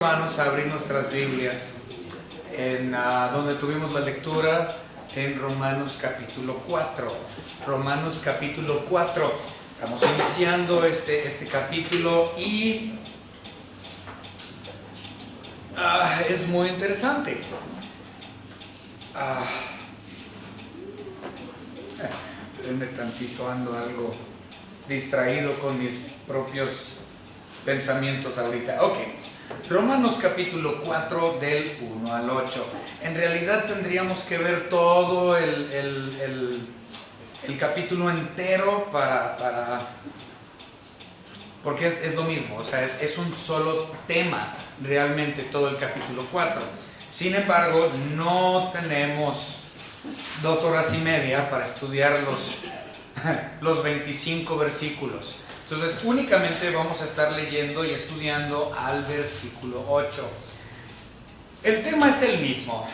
Hermanos, a abrir nuestras Biblias en donde tuvimos la lectura en Romanos capítulo 4. Romanos capítulo 4. Estamos iniciando este capítulo y es muy interesante. Espérenme tantito, ando algo distraído con mis propios pensamientos ahorita. Ok. Romanos capítulo 4 del 1 al 8. En realidad tendríamos que ver todo el capítulo entero porque es lo mismo, o sea, es un solo tema realmente todo el capítulo 4. Sin embargo, no tenemos 2 horas y media para estudiar los 25 versículos. Entonces únicamente vamos a estar leyendo y estudiando al versículo 8. El tema es el mismo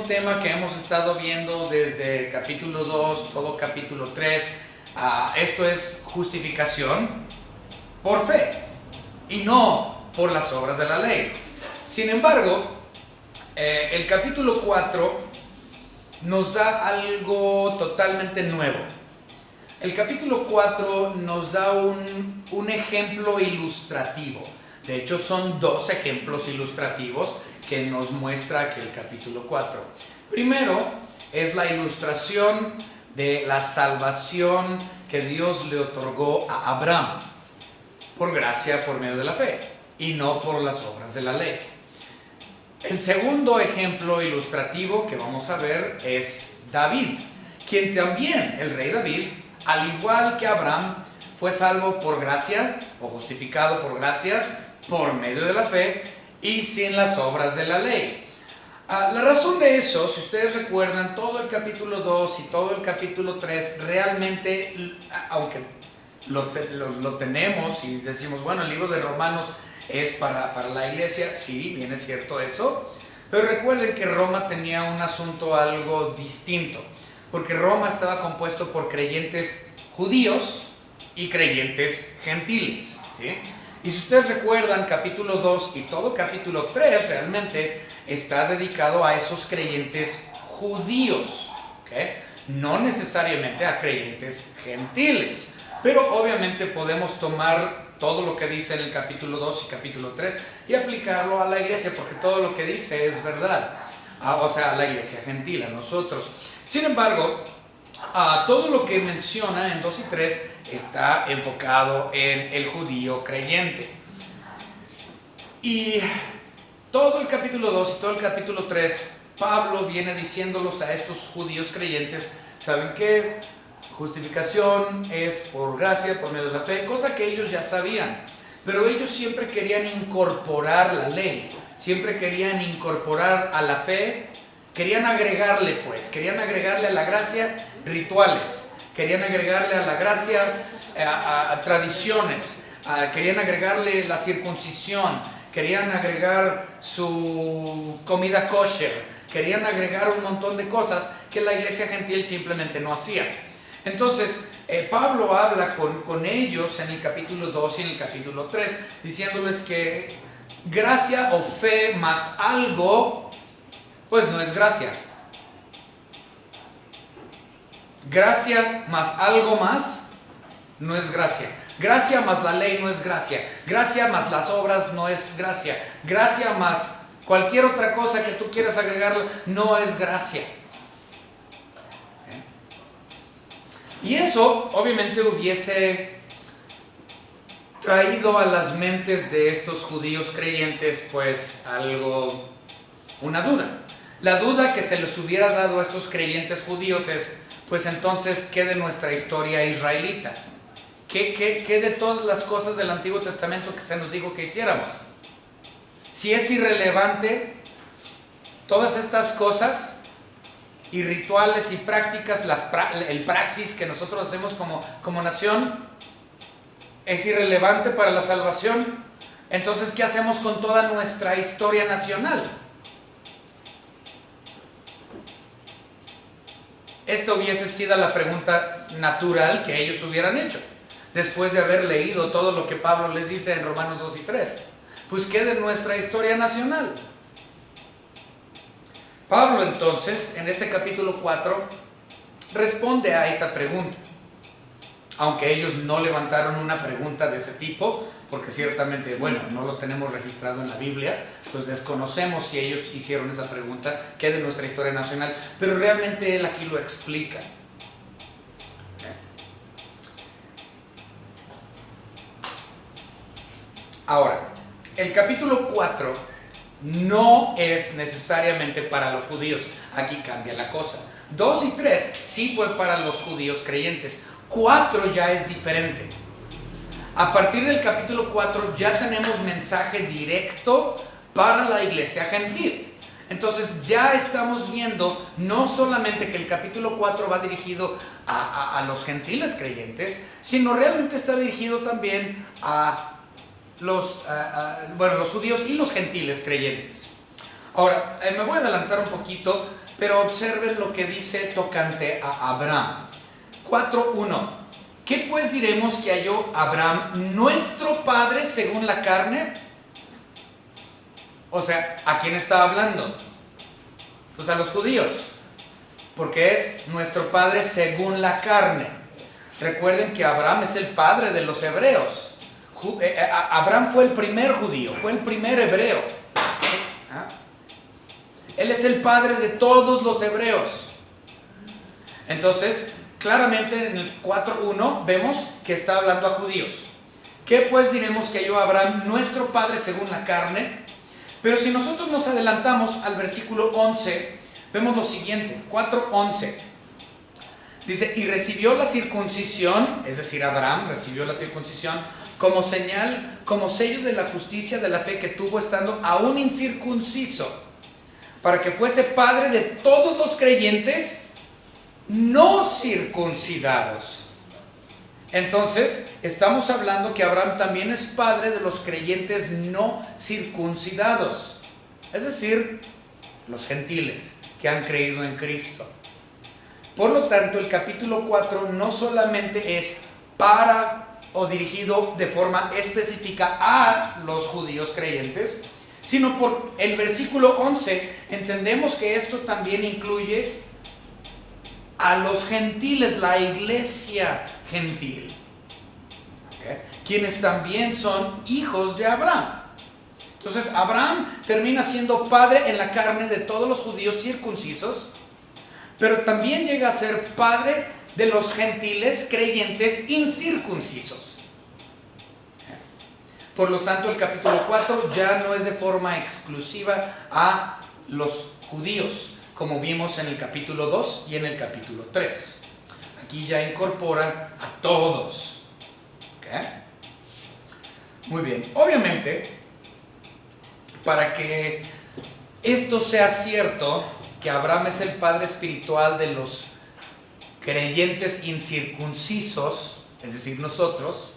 tema que hemos estado viendo desde capítulo 2, todo capítulo 3. Esto es justificación por fe y no por las obras de la ley. Sin embargo, el capítulo 4 nos da algo totalmente nuevo. El capítulo 4 nos da un ejemplo ilustrativo. De hecho, son 2 ejemplos ilustrativos que nos muestra aquí el capítulo 4. Primero, es la ilustración de la salvación que Dios le otorgó a Abraham, por gracia, por medio de la fe, y no por las obras de la ley. El segundo ejemplo ilustrativo que vamos a ver es David, quien también, el rey David, al igual que Abraham, fue salvo por gracia o justificado por gracia por medio de la fe y sin las obras de la ley. La razón de eso, si ustedes recuerdan, todo el capítulo 2 y todo el capítulo 3 realmente, aunque lo tenemos y decimos, bueno, el libro de Romanos es para la iglesia, sí, bien es cierto eso, pero recuerden que Roma tenía un asunto algo distinto. Porque Roma estaba compuesto por creyentes judíos y creyentes gentiles, ¿sí? Y si ustedes recuerdan, capítulo 2 y todo capítulo 3 realmente está dedicado a esos creyentes judíos, ¿okay? No necesariamente a creyentes gentiles, pero obviamente podemos tomar todo lo que dice en el capítulo 2 y capítulo 3 y aplicarlo a la iglesia, porque todo lo que dice es verdad, o sea, a la iglesia gentil, a nosotros. Sin embargo, todo lo que menciona en 2 y 3 está enfocado en el judío creyente. Y todo el capítulo 2 y todo el capítulo 3, Pablo viene diciéndolos a estos judíos creyentes, ¿saben qué? Justificación es por gracia, por medio de la fe, cosa que ellos ya sabían. Pero ellos siempre querían incorporar la ley, siempre querían incorporar a la fe. Querían agregarle a la gracia rituales, querían agregarle a la gracia a tradiciones, querían agregarle la circuncisión, querían agregar su comida kosher, querían agregar un montón de cosas que la iglesia gentil simplemente no hacía. Entonces, Pablo habla con ellos en el capítulo 2 y en el capítulo 3, diciéndoles que gracia o fe más algo, pues no es gracia. Gracia más algo más no es gracia. Gracia más la ley no es gracia. Gracia más las obras no es gracia. Gracia más cualquier otra cosa que tú quieras agregarle no es gracia. Y eso obviamente hubiese traído a las mentes de estos judíos creyentes pues una duda. La duda que se les hubiera dado a estos creyentes judíos es, pues entonces, ¿qué de nuestra historia israelita? ¿Qué de todas las cosas del Antiguo Testamento que se nos dijo que hiciéramos? Si es irrelevante, todas estas cosas y rituales y prácticas, el praxis que nosotros hacemos como nación, es irrelevante para la salvación, entonces, ¿qué hacemos con toda nuestra historia nacional? Esta hubiese sido la pregunta natural que ellos hubieran hecho, después de haber leído todo lo que Pablo les dice en Romanos 2 y 3. Pues ¿qué de nuestra historia nacional? Pablo entonces, en este capítulo 4, responde a esa pregunta. Aunque ellos no levantaron una pregunta de ese tipo, porque ciertamente, bueno, no lo tenemos registrado en la Biblia, pues desconocemos si ellos hicieron esa pregunta, ¿qué de nuestra historia nacional? Pero realmente él aquí lo explica. Ahora, el capítulo 4 no es necesariamente para los judíos. Aquí cambia la cosa. 2 y 3 sí fue para los judíos creyentes. 4 ya es diferente. A partir del capítulo 4 ya tenemos mensaje directo para la iglesia gentil. Entonces ya estamos viendo no solamente que el capítulo 4 va dirigido a los gentiles creyentes, sino realmente está dirigido también a los judíos y los gentiles creyentes. Ahora, me voy a adelantar un poquito, pero observen lo que dice tocante a Abraham. 4:1. ¿Qué pues diremos que halló Abraham, nuestro padre según la carne? O sea, ¿a quién está hablando? Pues a los judíos, porque es nuestro padre según la carne. Recuerden que Abraham es el padre de los hebreos. Abraham fue el primer judío, fue el primer hebreo. Él es el padre de todos los hebreos. Entonces, claramente en el 4:1 vemos que está hablando a judíos. ¿Qué pues diremos que halló Abraham, nuestro padre según la carne? Pero si nosotros nos adelantamos al versículo 11, vemos lo siguiente, 4:11. Dice, y recibió la circuncisión, es decir, Abraham recibió la circuncisión como señal, como sello de la justicia de la fe que tuvo estando aún incircunciso, para que fuese padre de todos los creyentes no circuncidados. Entonces, estamos hablando que Abraham también es padre de los creyentes no circuncidados, es decir, los gentiles que han creído en Cristo. Por lo tanto, el capítulo 4 no solamente es para o dirigido de forma específica a los judíos creyentes, sino por el versículo 11 entendemos que esto también incluye a los gentiles, la iglesia gentil, ¿okay? Quienes también son hijos de Abraham. Entonces Abraham termina siendo padre en la carne de todos los judíos circuncisos, pero también llega a ser padre de los gentiles creyentes incircuncisos. Por lo tanto, el capítulo 4 ya no es de forma exclusiva a los judíos, como vimos en el capítulo 2 y en el capítulo 3. Aquí ya incorpora a todos. ¿Okay? Muy bien. Obviamente, para que esto sea cierto, que Abraham es el padre espiritual de los creyentes incircuncisos, es decir, nosotros,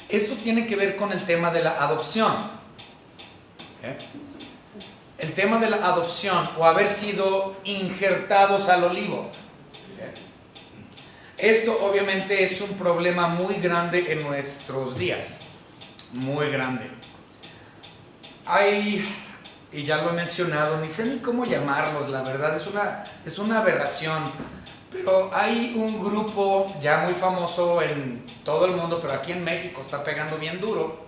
esto tiene que ver con el tema de la adopción. ¿Okay? El tema de la adopción o haber sido injertados al olivo. Esto obviamente es un problema muy grande en nuestros días, muy grande. Y ya lo he mencionado, ni sé ni cómo llamarlos, la verdad es una aberración, pero hay un grupo ya muy famoso en todo el mundo, pero aquí en México está pegando bien duro,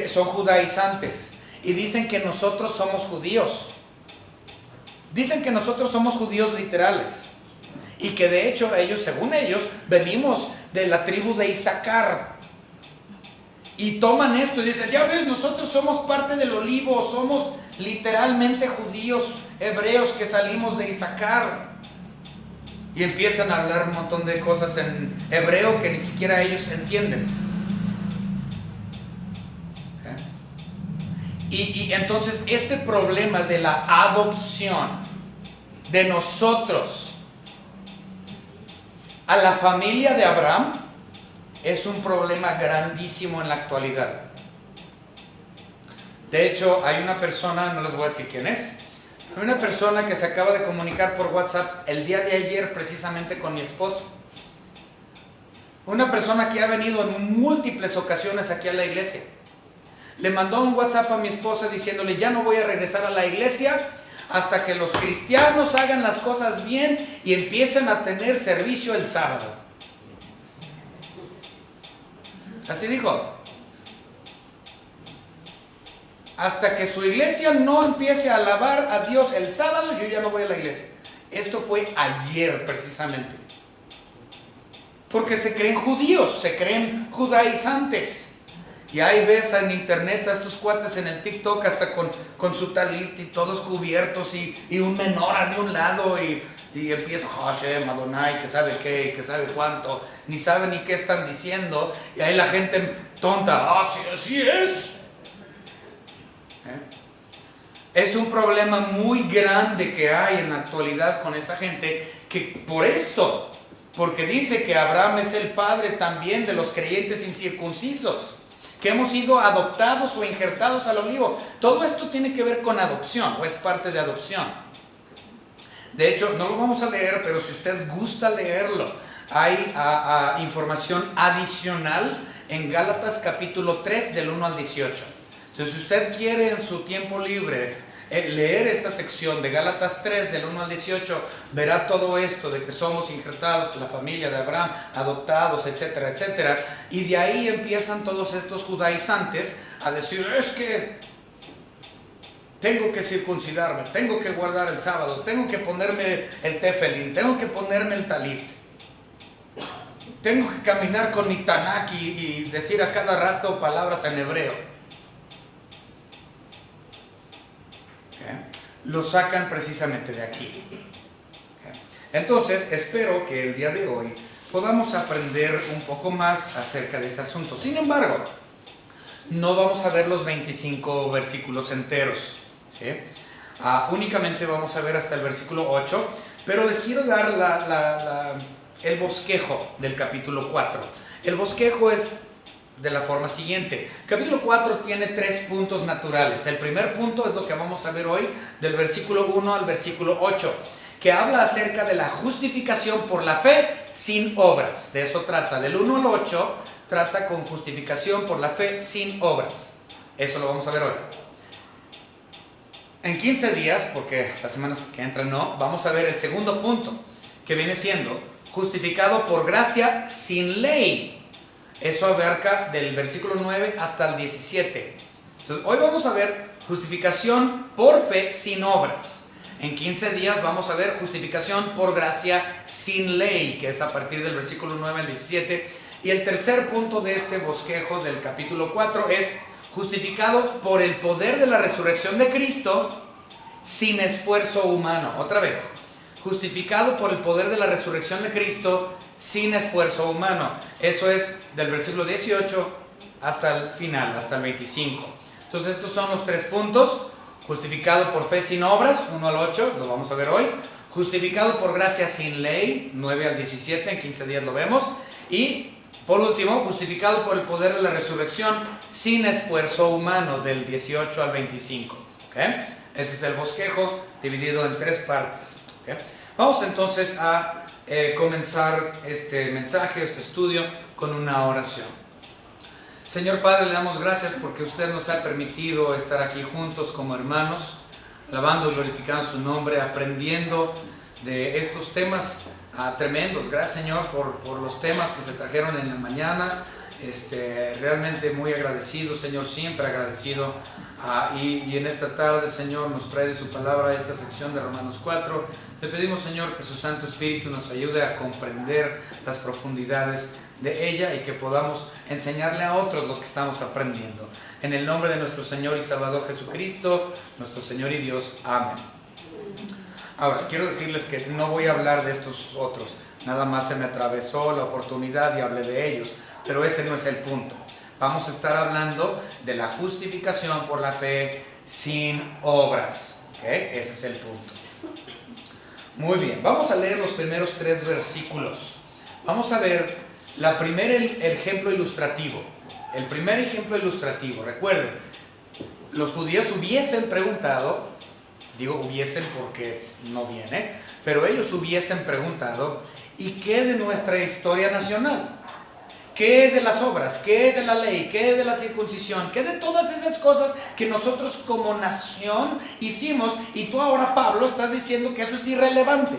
son judaizantes. Y dicen que nosotros somos judíos. Dicen que nosotros somos judíos literales. Y que de hecho ellos, según ellos, venimos de la tribu de Isaacar. Y toman esto y dicen, ya ves, nosotros somos parte del olivo, somos literalmente judíos hebreos que salimos de Isaacar. Y empiezan a hablar un montón de cosas en hebreo que ni siquiera ellos entienden. Y entonces este problema de la adopción de nosotros a la familia de Abraham es un problema grandísimo en la actualidad. De hecho, hay una persona, no les voy a decir quién es, hay una persona que se acaba de comunicar por WhatsApp el día de ayer precisamente con mi esposa. Una persona que ha venido en múltiples ocasiones aquí a la iglesia. Le mandó un WhatsApp a mi esposa diciéndole, ya no voy a regresar a la iglesia hasta que los cristianos hagan las cosas bien y empiecen a tener servicio el sábado. Así dijo. Hasta que su iglesia no empiece a alabar a Dios el sábado, yo ya no voy a la iglesia. Esto fue ayer precisamente. Porque se creen judíos, se creen judaizantes. Y ahí ves en internet a estos cuates en el TikTok hasta con su talit y todos cubiertos y un menora de un lado y empieza Hashem, Adonai, que sabe qué, que sabe cuánto, ni sabe ni qué están diciendo. Y ahí la gente tonta, sí, así es. Es un problema muy grande que hay en la actualidad con esta gente que por esto, porque dice que Abraham es el padre también de los creyentes incircuncisos, que hemos sido adoptados o injertados al olivo. Todo esto tiene que ver con adopción o es parte de adopción. De hecho, no lo vamos a leer, pero si usted gusta leerlo, hay información adicional en Gálatas capítulo 3 del 1 al 18. Entonces, si usted quiere en su tiempo libre leer esta sección de Gálatas 3 del 1 al 18, verá todo esto de que somos injertados en la familia de Abraham, adoptados, etcétera, etcétera. Y de ahí empiezan todos estos judaizantes a decir, es que tengo que circuncidarme, tengo que guardar el sábado, tengo que ponerme el tefilín, tengo que ponerme el talit, tengo que caminar con mi Tanakh y decir a cada rato palabras en hebreo. Lo sacan precisamente de aquí. Entonces, espero que el día de hoy podamos aprender un poco más acerca de este asunto. Sin embargo, no vamos a ver los 25 versículos enteros, ¿sí? Únicamente vamos a ver hasta el versículo 8, pero les quiero dar el bosquejo del capítulo 4. El bosquejo es de la forma siguiente. Capítulo 4 tiene 3 puntos naturales. El primer punto es lo que vamos a ver hoy, del versículo 1 al versículo 8, que habla acerca de la justificación por la fe sin obras. De eso trata. Del 1 al 8 trata con justificación por la fe sin obras. Eso lo vamos a ver hoy. En 15 días, porque las semanas que entran no, vamos a ver el segundo punto, que viene siendo justificado por gracia sin ley. Eso abarca del versículo 9 hasta el 17. Entonces, hoy vamos a ver justificación por fe sin obras. En 15 días vamos a ver justificación por gracia sin ley, que es a partir del versículo 9 al 17. Y el tercer punto de este bosquejo del capítulo 4 es justificado por el poder de la resurrección de Cristo sin esfuerzo humano. Otra vez, justificado por el poder de la resurrección de Cristo sin esfuerzo humano. Eso es del versículo 18 hasta el final, hasta el 25. Entonces estos son los 3 puntos. Justificado por fe sin obras, 1 al 8, lo vamos a ver hoy. Justificado por gracia sin ley, 9 al 17, en 15 días lo vemos. Y por último, justificado por el poder de la resurrección sin esfuerzo humano, del 18 al 25. ¿Okay? Ese es el bosquejo dividido en 3 partes. ¿Okay? Vamos entonces a comenzar este mensaje, este estudio, con una oración. Señor Padre, le damos gracias porque usted nos ha permitido estar aquí juntos como hermanos, alabando y glorificando su nombre, aprendiendo de estos temas tremendos. Gracias, Señor, por los temas que se trajeron en la mañana. Realmente muy agradecido, Señor, siempre agradecido. Y en esta tarde, Señor, nos trae de su palabra esta sección de Romanos 4. Le pedimos, Señor, que su Santo Espíritu nos ayude a comprender las profundidades de ella y que podamos enseñarle a otros lo que estamos aprendiendo. En el nombre de nuestro Señor y Salvador Jesucristo, nuestro Señor y Dios. Amén. Ahora, quiero decirles que no voy a hablar de estos otros. Nada más se me atravesó la oportunidad y hablé de ellos. Pero ese no es el punto. Vamos a estar hablando de la justificación por la fe sin obras. ¿Okay? Ese es el punto. Muy bien, vamos a leer los primeros 3 versículos. Vamos a ver el ejemplo ilustrativo. El primer ejemplo ilustrativo. Recuerden, los judíos hubiesen preguntado, digo hubiesen porque no viene, pero ellos hubiesen preguntado, ¿y qué de nuestra historia nacional? ¿Qué de las obras? ¿Qué de la ley? ¿Qué de la circuncisión? ¿Qué de todas esas cosas que nosotros como nación hicimos? Y tú ahora, Pablo, estás diciendo que eso es irrelevante.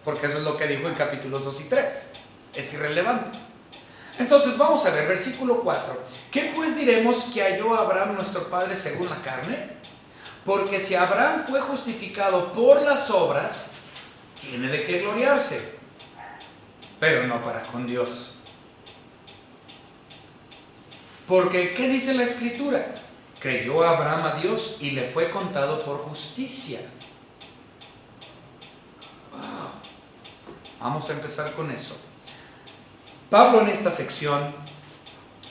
Porque eso es lo que dijo en capítulos 2 y 3. Es irrelevante. Entonces vamos a ver, versículo 4. ¿Qué pues diremos que halló Abraham nuestro padre según la carne? Porque si Abraham fue justificado por las obras, tiene de qué gloriarse, pero no para con Dios. Porque, ¿qué dice la Escritura? Creyó Abraham a Dios y le fue contado por justicia. Wow. Vamos a empezar con eso. Pablo en esta sección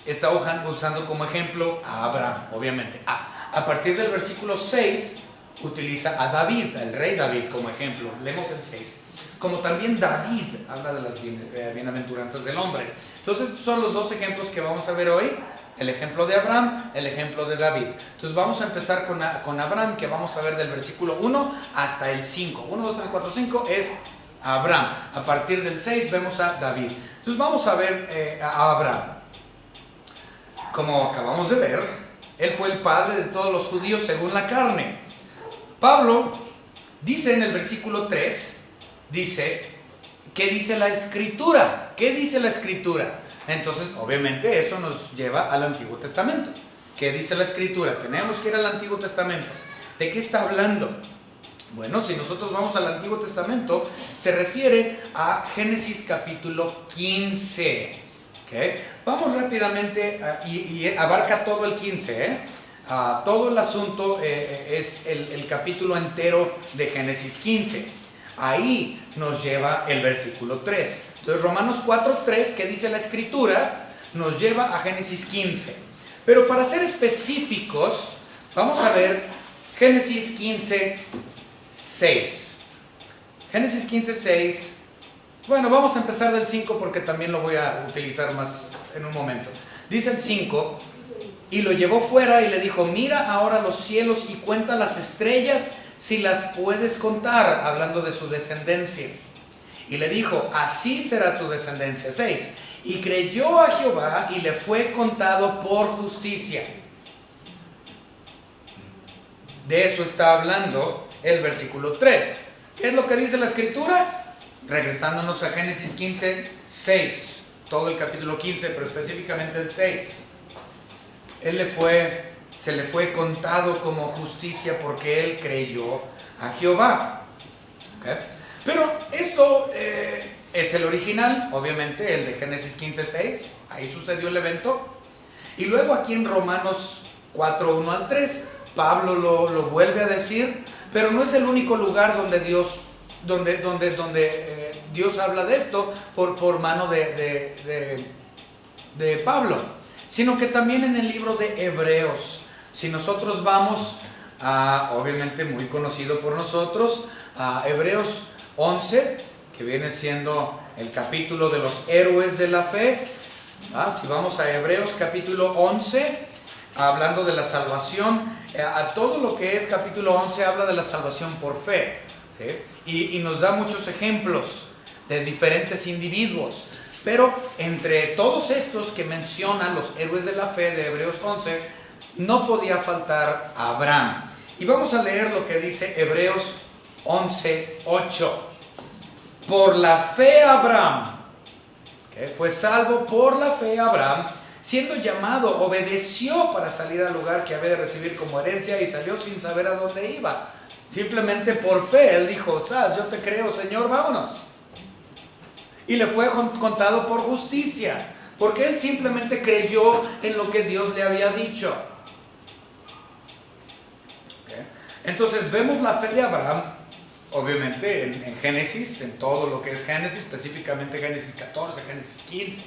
está usando como ejemplo a Abraham, obviamente. A partir del versículo 6 utiliza a David, al rey David, como ejemplo. Leemos el 6. Como también David habla de las bienaventuranzas del hombre. Entonces, estos son los dos ejemplos que vamos a ver hoy. El ejemplo de Abraham, el ejemplo de David. Entonces, vamos a empezar con Abraham, que vamos a ver del versículo 1 hasta el 5. 1, 2, 3, 4, 5 es Abraham. A partir del 6 vemos a David. Entonces, vamos a ver a Abraham. Como acabamos de ver, él fue el padre de todos los judíos según la carne. Pablo dice en el versículo 3, dice, ¿qué dice la Escritura? ¿Qué dice la Escritura? Entonces, obviamente, eso nos lleva al Antiguo Testamento. ¿Qué dice la Escritura? Tenemos que ir al Antiguo Testamento. ¿De qué está hablando? Bueno, si nosotros vamos al Antiguo Testamento, se refiere a Génesis capítulo 15. ¿Okay? Vamos rápidamente y abarca todo el 15. Todo el asunto es el capítulo entero de Génesis 15. Ahí nos lleva el versículo 3. Entonces Romanos 4:3, que dice la Escritura, nos lleva a Génesis 15. Pero para ser específicos, vamos a ver Génesis 15:6. Génesis 15:6. Bueno, vamos a empezar del 5 porque también lo voy a utilizar más en un momento. Dice el 5, y lo llevó fuera y le dijo, mira ahora los cielos y cuenta las estrellas si las puedes contar, hablando de su descendencia. Y le dijo, así será tu descendencia. 6, y creyó a Jehová y le fue contado por justicia. De eso está hablando el versículo 3. ¿Qué es lo que dice la Escritura? Regresándonos a Génesis 15:6, todo el capítulo 15, pero específicamente el 6. Se le fue contado como justicia porque él creyó a Jehová. ¿Okay? Pero esto es el original, obviamente, el de Génesis 15:6. Ahí sucedió el evento. Y luego aquí en Romanos 4:1 al 3, Pablo lo vuelve a decir, pero no es el único lugar donde Dios habla de esto por mano de Pablo, sino que también en el libro de Hebreos. Si nosotros vamos obviamente muy conocido por nosotros, a Hebreos 11, que viene siendo el capítulo de los héroes de la fe. Si vamos a Hebreos capítulo 11, hablando de la salvación, a todo lo que es capítulo 11 habla de la salvación por fe, ¿sí? Y nos da muchos ejemplos de diferentes individuos, pero entre todos estos que mencionan los héroes de la fe de Hebreos 11, no podía faltar Abraham. Y vamos a leer lo que dice Hebreos 11:8. Por la fe Abraham, que fue salvo por la fe Abraham, siendo llamado, obedeció para salir al lugar que había de recibir como herencia y salió sin saber a dónde iba. Simplemente por fe, él dijo, yo te creo, Señor, vámonos. Y le fue contado por justicia, porque él simplemente creyó en lo que Dios le había dicho. ¿Okay? Entonces vemos la fe de Abraham, obviamente en Génesis, en todo lo que es Génesis, específicamente Génesis 14, Génesis 15.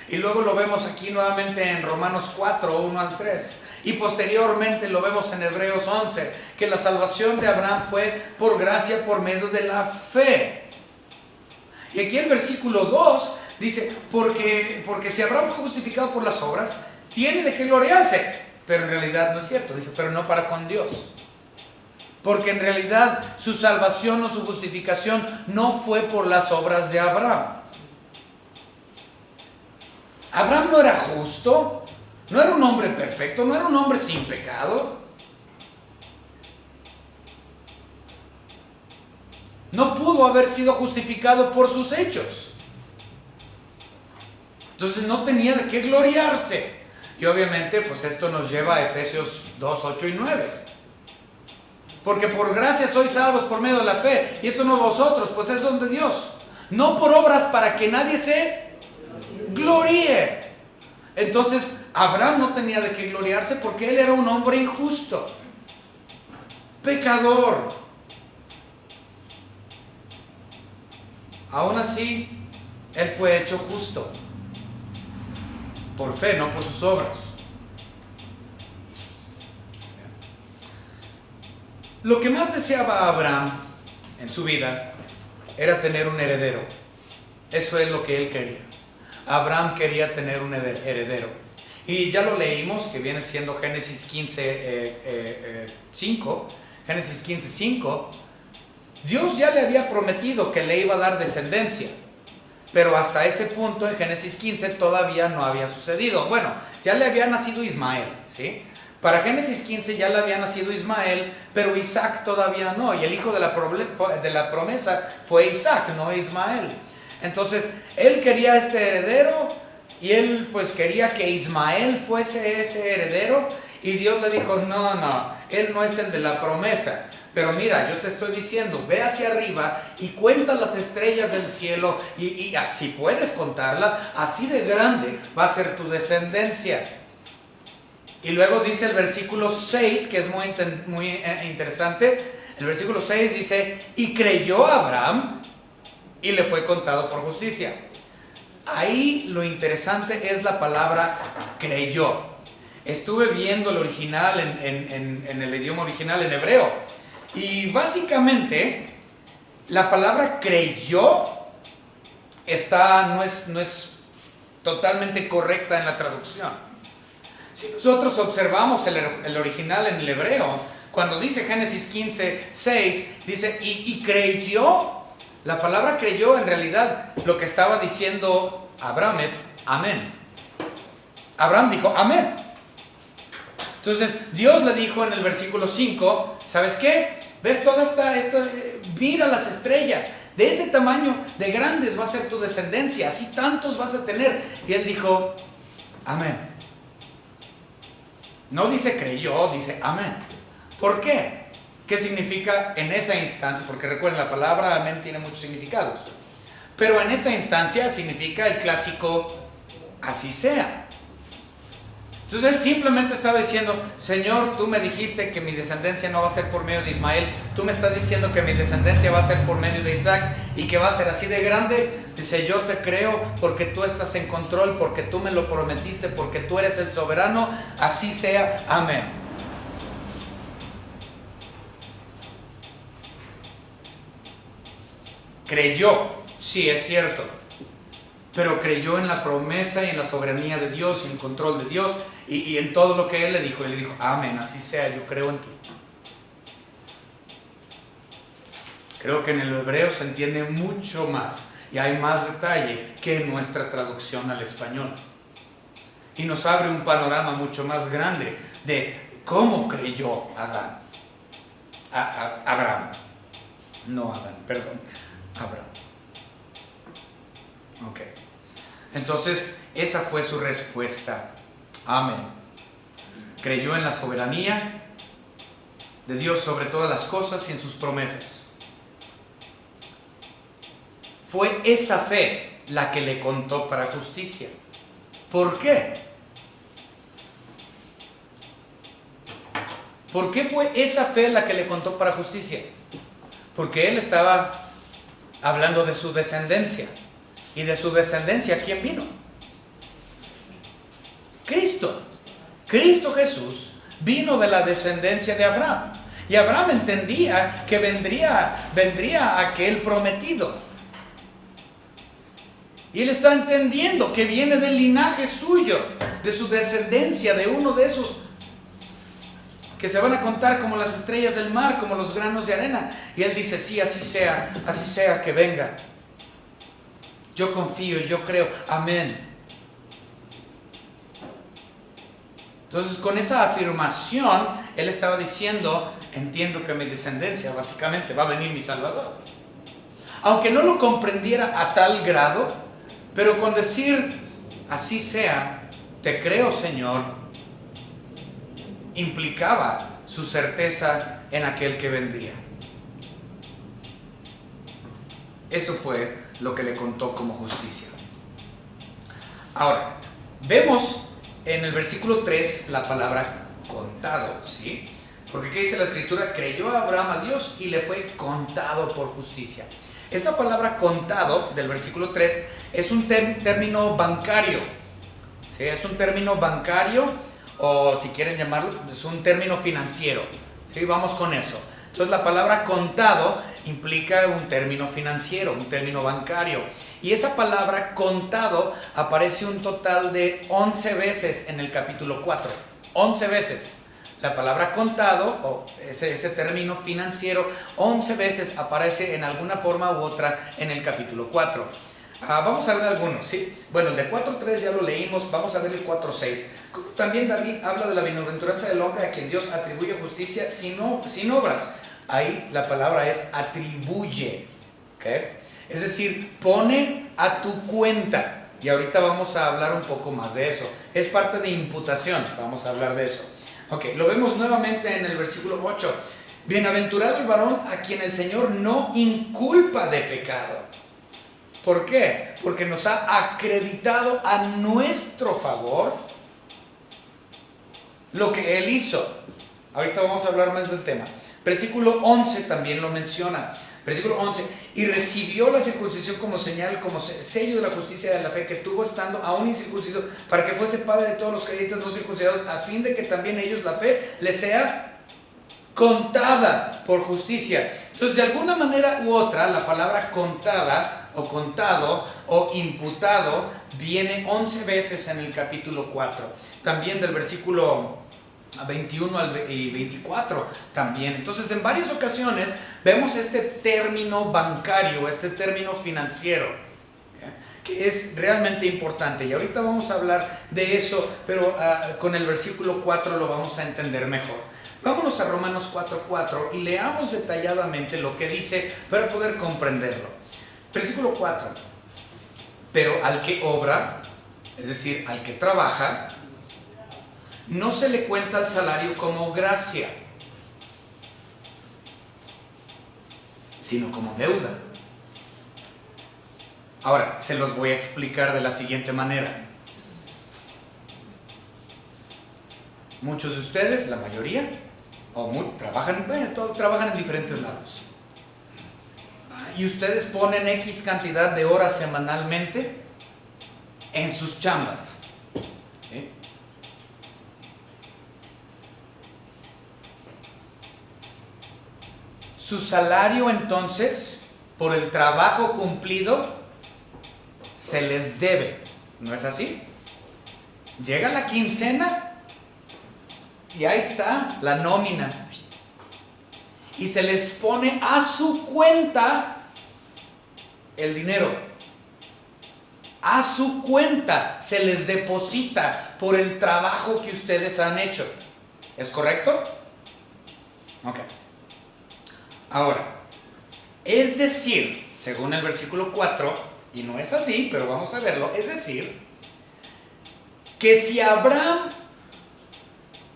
Y luego lo vemos aquí nuevamente en Romanos 4:1 al 3. Y posteriormente lo vemos en Hebreos 11, que la salvación de Abraham fue por gracia por medio de la fe. Y aquí el versículo 2 dice, porque si Abraham fue justificado por las obras, tiene de qué gloriarse. Pero en realidad no es cierto, dice, pero no para con Dios. Porque en realidad su salvación o su justificación no fue por las obras de Abraham. Abraham no era justo, no era un hombre perfecto, no era un hombre sin pecado. No pudo haber sido justificado por sus hechos. Entonces no tenía de qué gloriarse. Y obviamente pues esto nos lleva a Efesios 2, 8 y 9. Porque por gracia sois salvos por medio de la fe. Y esto no vosotros, pues es don de Dios. No por obras para que nadie se gloríe. Entonces Abraham no tenía de qué gloriarse porque él era un hombre injusto, pecador. Aún así, él fue hecho justo por fe, no por sus obras. Lo que más deseaba Abraham en su vida era tener un heredero. Eso es lo que él quería. Abraham quería tener un heredero. Y ya lo leímos, que viene siendo Génesis 15:5. Génesis 15:5. Dios ya le había prometido que le iba a dar descendencia. Pero hasta ese punto en Génesis 15 todavía no había sucedido. Bueno, ya le había nacido Ismael, ¿sí? Para Génesis 15 ya le había nacido Ismael, pero Isaac todavía no. Y el hijo de la promesa fue Isaac, no Ismael. Entonces, él quería este heredero y él pues quería que Ismael fuese ese heredero. Y Dios le dijo, no, él no es el de la promesa. Pero mira, yo te estoy diciendo, ve hacia arriba y cuenta las estrellas del cielo y si puedes contarlas, así de grande va a ser tu descendencia. Y luego dice el versículo 6, que es muy interesante. El versículo 6 dice, y creyó Abraham y le fue contado por justicia. Ahí lo interesante es la palabra creyó. Estuve viendo el original en el idioma original en hebreo. Y básicamente la palabra creyó no es totalmente correcta en la traducción. Si nosotros observamos el original en el hebreo, cuando dice Génesis 15:6, dice y creyó, la palabra creyó en realidad lo que estaba diciendo Abraham es amén. Abraham dijo amén. Entonces Dios le dijo en el versículo 5, ¿sabes qué? ¿Ves toda esta mira las estrellas? De ese tamaño de grandes va a ser tu descendencia, así tantos vas a tener. Y él dijo amén. No dice creyó, dice amén. ¿Por qué? ¿Qué significa en esa instancia? Porque recuerden, la palabra amén tiene muchos significados. Pero en esta instancia significa el clásico así sea. Entonces él simplemente estaba diciendo, Señor, tú me dijiste que mi descendencia no va a ser por medio de Ismael. Tú me estás diciendo que mi descendencia va a ser por medio de Isaac y que va a ser así de grande. Dice, yo te creo porque tú estás en control, porque tú me lo prometiste, porque tú eres el soberano. Así sea, amén. Creyó, sí, es cierto. Pero creyó en la promesa y en la soberanía de Dios y en el control de Dios y en todo lo que Él le dijo. Él le dijo, amén, así sea, yo creo en ti. Creo que en el hebreo se entiende mucho más y hay más detalle que en nuestra traducción al español. Y nos abre un panorama mucho más grande de cómo creyó Abraham. No Adán, perdón, Abraham. Ok. Entonces, esa fue su respuesta. Amén. Creyó en la soberanía de Dios sobre todas las cosas y en sus promesas. Fue esa fe la que le contó para justicia. ¿Por qué? ¿Por qué fue esa fe la que le contó para justicia? Porque él estaba hablando de su descendencia. ¿Y de su descendencia quién vino? Cristo. Cristo Jesús vino de la descendencia de Abraham. Y Abraham entendía que vendría aquel prometido. Y él está entendiendo que viene del linaje suyo, de su descendencia, de uno de esos que se van a contar como las estrellas del mar, como los granos de arena. Y él dice, sí, así sea que venga. Yo confío, yo creo, amén. Entonces, con esa afirmación, él estaba diciendo, entiendo que mi descendencia básicamente va a venir mi Salvador. Aunque no lo comprendiera a tal grado, pero con decir, así sea, te creo, Señor, implicaba su certeza en aquel que vendría. Eso fue lo que le contó como justicia. Ahora, vemos en el versículo 3 la palabra contado, ¿sí? Porque ¿qué dice la Escritura? Creyó Abraham a Dios y le fue contado por justicia. Esa palabra contado del versículo 3 es un término bancario, ¿sí? Es un término bancario, o si quieren llamarlo, es un término financiero, ¿sí? Vamos con eso. Entonces la palabra contado implica un término financiero, un término bancario. Y esa palabra contado aparece un total de 11 veces en el capítulo 4. 11 veces. La palabra contado, o ese término financiero, 11 veces aparece en alguna forma u otra en el capítulo 4. Vamos a ver algunos, ¿sí? Bueno, el de 4.3 ya lo leímos, vamos a ver el 4.6. También David habla de la bienaventuranza del hombre a quien Dios atribuye justicia sin obras. Ahí la palabra es atribuye, ¿ok? Es decir, pone a tu cuenta. Y ahorita vamos a hablar un poco más de eso. Es parte de imputación, vamos a hablar de eso. Ok, lo vemos nuevamente en el versículo 8. Bienaventurado el varón a quien el Señor no inculpa de pecado. ¿Por qué? Porque nos ha acreditado a nuestro favor lo que Él hizo. Ahorita vamos a hablar más del tema. Versículo 11 también lo menciona. Versículo 11. Y recibió la circuncisión como señal, como sello de la justicia de la fe que tuvo estando aún incircunciso, para que fuese padre de todos los creyentes no circuncidados, a fin de que también ellos la fe les sea contada por justicia. Entonces, de alguna manera u otra, la palabra contada o contado o imputado viene 11 veces en el capítulo 4. También del versículo 21 y 24 también. Entonces, en varias ocasiones vemos este término bancario, este término financiero, que es realmente importante. Y ahorita vamos a hablar de eso, pero con el versículo 4 lo vamos a entender mejor. Vámonos a Romanos 4.4 y leamos detalladamente lo que dice para poder comprenderlo. Versículo 4. Pero al que obra, es decir, al que trabaja, no se le cuenta el salario como gracia, sino como deuda. Ahora, se los voy a explicar de la siguiente manera. Muchos de ustedes, la mayoría, todos trabajan en diferentes lados. Y ustedes ponen X cantidad de horas semanalmente en sus chambas. ¿Sí? Su salario entonces, por el trabajo cumplido, se les debe. ¿No es así? Llega la quincena y ahí está la nómina. Y se les pone a su cuenta el dinero. A su cuenta se les deposita por el trabajo que ustedes han hecho. ¿Es correcto? Ok. Ahora, es decir, según el versículo 4, y no es así, pero vamos a verlo, es decir, que si a Abraham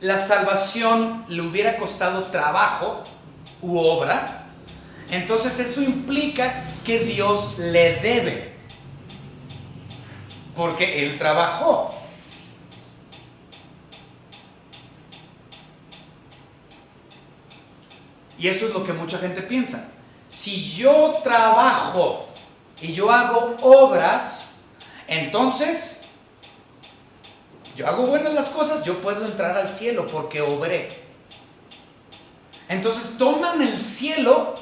la salvación le hubiera costado trabajo u obra, entonces eso implica que Dios le debe, porque él trabajó. Y eso es lo que mucha gente piensa. Si yo trabajo y yo hago obras, entonces yo hago buenas las cosas, yo puedo entrar al cielo porque obré. Entonces toman el cielo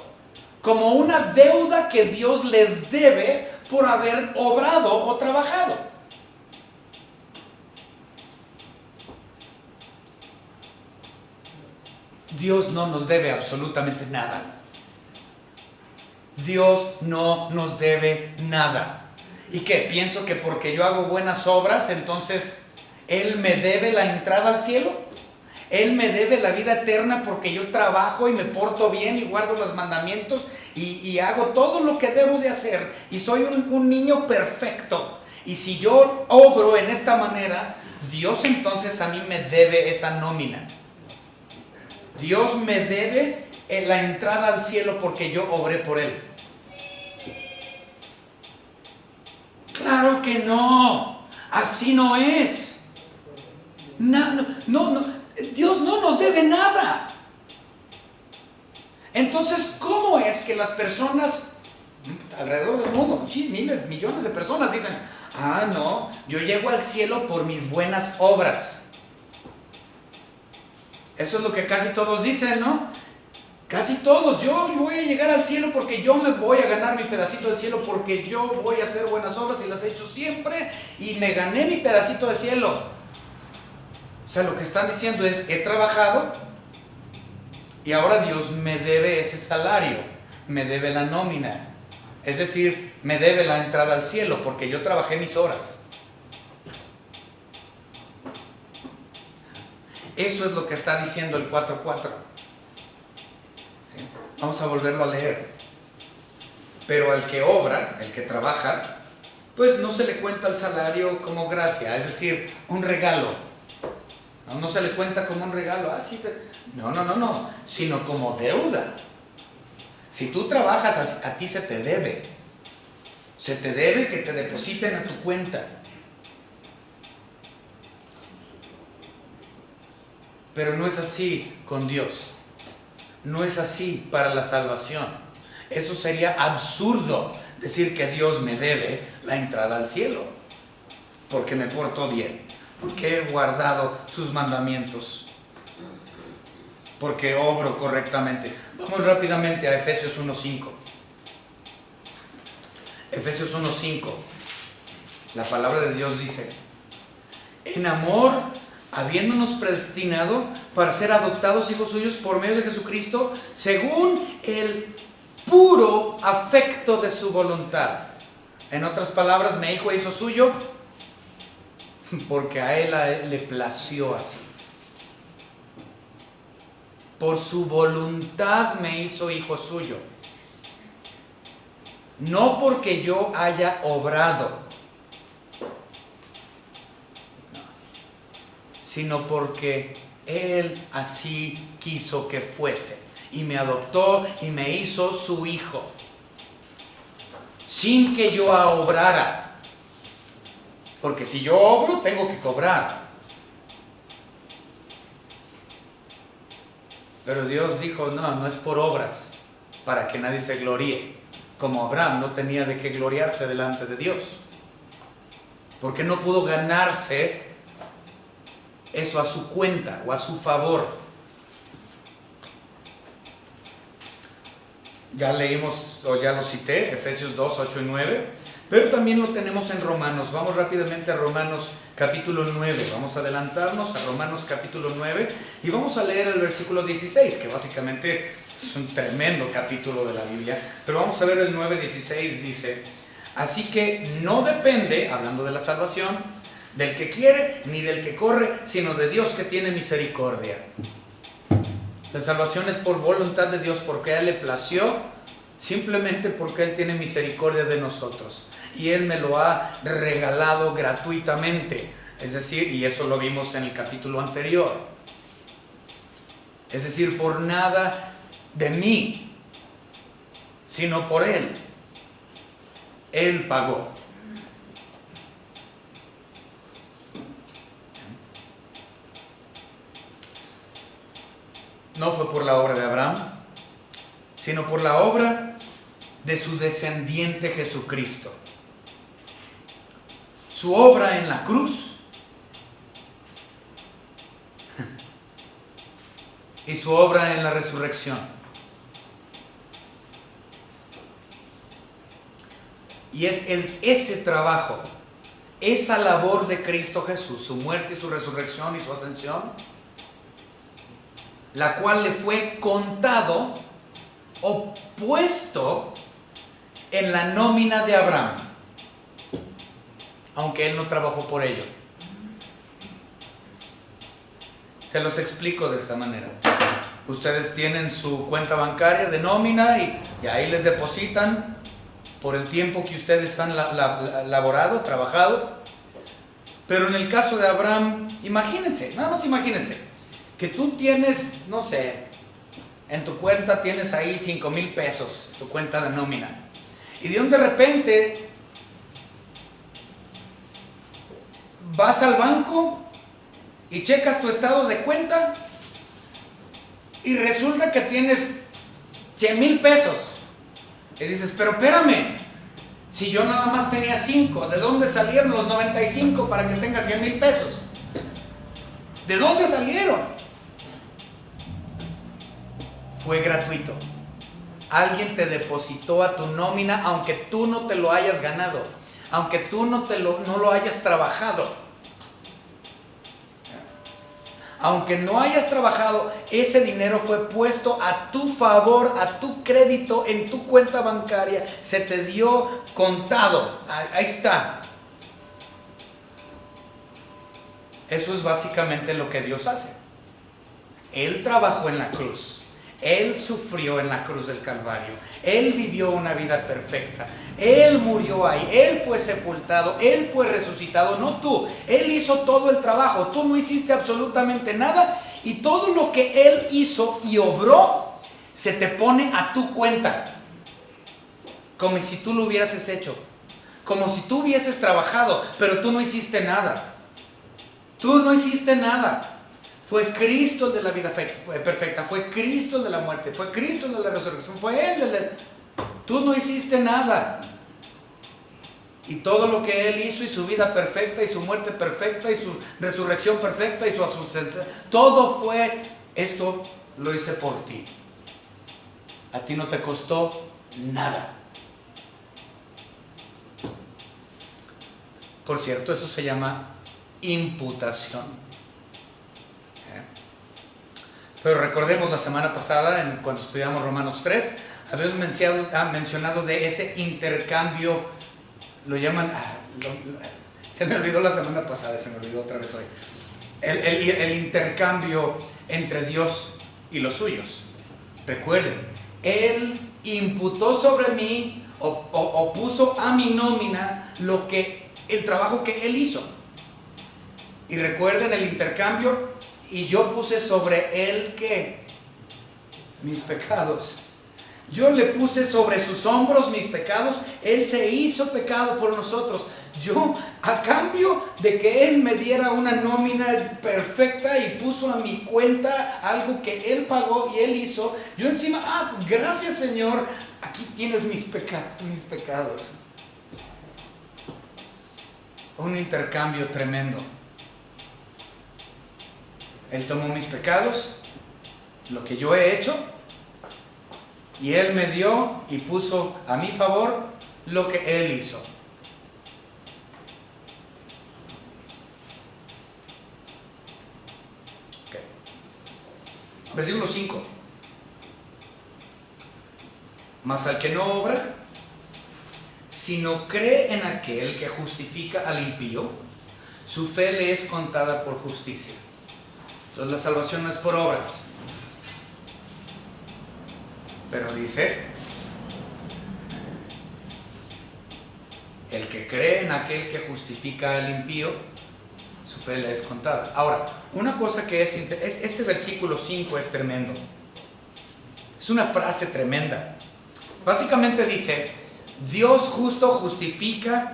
como una deuda que Dios les debe por haber obrado o trabajado. Dios no nos debe absolutamente nada. Dios no nos debe nada. ¿Y qué? Pienso que porque yo hago buenas obras, entonces Él me debe la entrada al cielo. Él me debe la vida eterna porque yo trabajo y me porto bien y guardo los mandamientos y hago todo lo que debo de hacer. Y soy un niño perfecto. Y si yo obro en esta manera, Dios entonces a mí me debe esa nómina. Dios me debe la entrada al cielo porque yo obré por Él. Claro que no. Así no es. No, Dios no nos debe nada. Entonces, ¿cómo es que las personas alrededor del mundo, miles, millones de personas dicen, no, yo llego al cielo por mis buenas obras? Eso es lo que casi todos dicen, ¿no? Casi todos, yo voy a llegar al cielo porque yo me voy a ganar mi pedacito del cielo, porque yo voy a hacer buenas obras y las he hecho siempre y me gané mi pedacito de cielo. O sea, lo que están diciendo es, he trabajado y ahora Dios me debe ese salario, me debe la nómina. Es decir, me debe la entrada al cielo porque yo trabajé mis horas. Eso es lo que está diciendo el 4:4. ¿Sí? Vamos a volverlo a leer. Pero al que obra, el que trabaja, pues no se le cuenta el salario como gracia, es decir, un regalo. No se le cuenta como un regalo. No, sino como deuda. Si tú trabajas, a ti se te debe. Se te debe que te depositen a tu cuenta. Pero no es así con Dios. No es así para la salvación. Eso sería absurdo decir que Dios me debe la entrada al cielo. Porque me porto bien. Porque he guardado sus mandamientos. Porque obro correctamente. Vamos rápidamente a Efesios 1:5. Efesios 1:5. La palabra de Dios dice: en amor, habiéndonos predestinado para ser adoptados hijos suyos por medio de Jesucristo, según el puro afecto de su voluntad. En otras palabras, me hizo suyo porque a él le plació así. Por su voluntad me hizo hijo suyo. No porque yo haya obrado, sino porque Él así quiso que fuese. Y me adoptó y me hizo su hijo. Sin que yo obrara. Porque si yo obro, tengo que cobrar. Pero Dios dijo, no es por obras, para que nadie se gloríe. Como Abraham no tenía de qué gloriarse delante de Dios. Porque no pudo ganarse eso a su cuenta o a su favor. Ya leímos, o ya lo cité, Efesios 2:8 y 9. Pero también lo tenemos en Romanos. Vamos rápidamente a Romanos capítulo 9. Vamos a adelantarnos a Romanos capítulo 9 y vamos a leer el versículo 16, que básicamente es un tremendo capítulo de la Biblia. Pero vamos a ver el 9:16, dice: así que no depende, hablando de la salvación, del que quiere ni del que corre, sino de Dios que tiene misericordia. La salvación es por voluntad de Dios, porque a Él le plació, simplemente porque Él tiene misericordia de nosotros. Y Él me lo ha regalado gratuitamente. Es decir, y eso lo vimos en el capítulo anterior. Es decir, por nada de mí, sino por Él. Él pagó. No fue por la obra de Abraham, sino por la obra de su descendiente Jesucristo. Su obra en la cruz y su obra en la resurrección. Y es ese trabajo, esa labor de Cristo Jesús, su muerte y su resurrección y su ascensión, la cual le fue contado o puesto en la nómina de Abraham, aunque él no trabajó por ello. Se los explico de esta manera. Ustedes tienen su cuenta bancaria de nómina y ahí les depositan por el tiempo que ustedes han laborado, trabajado. Pero en el caso de Abraham, imagínense, nada más imagínense, que tú tienes, no sé, en tu cuenta tienes ahí 5,000 pesos, tu cuenta de nómina. Y de repente vas al banco y checas tu estado de cuenta y resulta que tienes 100,000 pesos. Y dices, pero espérame, si yo nada más tenía 5, ¿de dónde salieron los 95 para que tengas 100,000 pesos? ¿De dónde salieron? Fue gratuito. Alguien te depositó a tu nómina aunque tú no te lo hayas ganado, aunque tú no lo hayas trabajado. Aunque no hayas trabajado, ese dinero fue puesto a tu favor, a tu crédito, en tu cuenta bancaria. Se te dio contado. Ahí está. Eso es básicamente lo que Dios hace. Él trabajó en la cruz. Él sufrió en la cruz del Calvario. Él vivió una vida perfecta. Él murió ahí. Él fue sepultado. Él fue resucitado. No tú. Él hizo todo el trabajo. Tú no hiciste absolutamente nada. Y todo lo que Él hizo y obró se te pone a tu cuenta. Como si tú lo hubieras hecho. Como si tú hubieses trabajado. Pero tú no hiciste nada. Tú no hiciste nada. Fue Cristo el de la vida perfecta, fue Cristo el de la muerte, fue Cristo el de la resurrección, fue Él. Tú no hiciste nada. Y todo lo que Él hizo, y su vida perfecta, y su muerte perfecta, y su resurrección perfecta, y su ascensión, todo fue, esto lo hice por ti. A ti no te costó nada. Por cierto, eso se llama imputación. Pero recordemos la semana pasada, cuando estudiamos Romanos 3, habíamos mencionado de ese intercambio, lo llaman, se me olvidó la semana pasada, se me olvidó otra vez hoy, el intercambio entre Dios y los suyos. Recuerden, Él imputó sobre mí o puso a mi nómina el trabajo que Él hizo. Y recuerden el intercambio. Y yo puse sobre Él, ¿qué? Mis pecados. Yo le puse sobre sus hombros mis pecados. Él se hizo pecado por nosotros. Yo, a cambio de que Él me diera una nómina perfecta y puso a mi cuenta algo que Él pagó y Él hizo, yo encima, pues gracias Señor, aquí tienes mis pecados. Un intercambio tremendo. Él tomó mis pecados, lo que yo he hecho, y Él me dio y puso a mi favor lo que Él hizo. Okay. Versículo 5. Mas al que no obra, sino cree en aquel que justifica al impío, su fe le es contada por justicia. Entonces la salvación no es por obras. Pero dice, el que cree en aquel que justifica al impío, su fe le es contada. Ahora, una cosa que este versículo 5 es tremendo. Es una frase tremenda. Básicamente dice, Dios justo justifica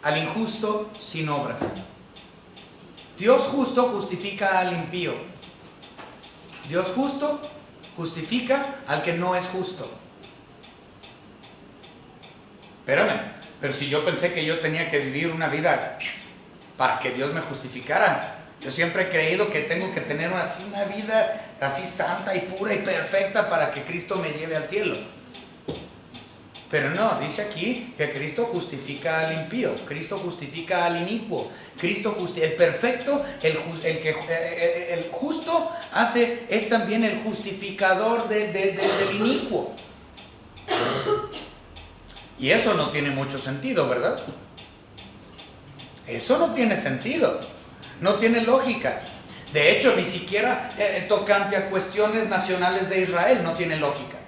al injusto sin obras. Dios justo justifica al impío. Dios justo justifica al que no es justo. Espérame, pero si yo pensé que yo tenía que vivir una vida para que Dios me justificara. Yo siempre he creído que tengo que tener una vida así santa y pura y perfecta para que Cristo me lleve al cielo. Pero no, dice aquí que Cristo justifica al impío, Cristo justifica al inicuo, el perfecto, el justo es también el justificador del inicuo. Y eso no tiene mucho sentido, ¿verdad? Eso no tiene sentido, no tiene lógica. De hecho, ni siquiera tocante a cuestiones nacionales de Israel no tiene lógica.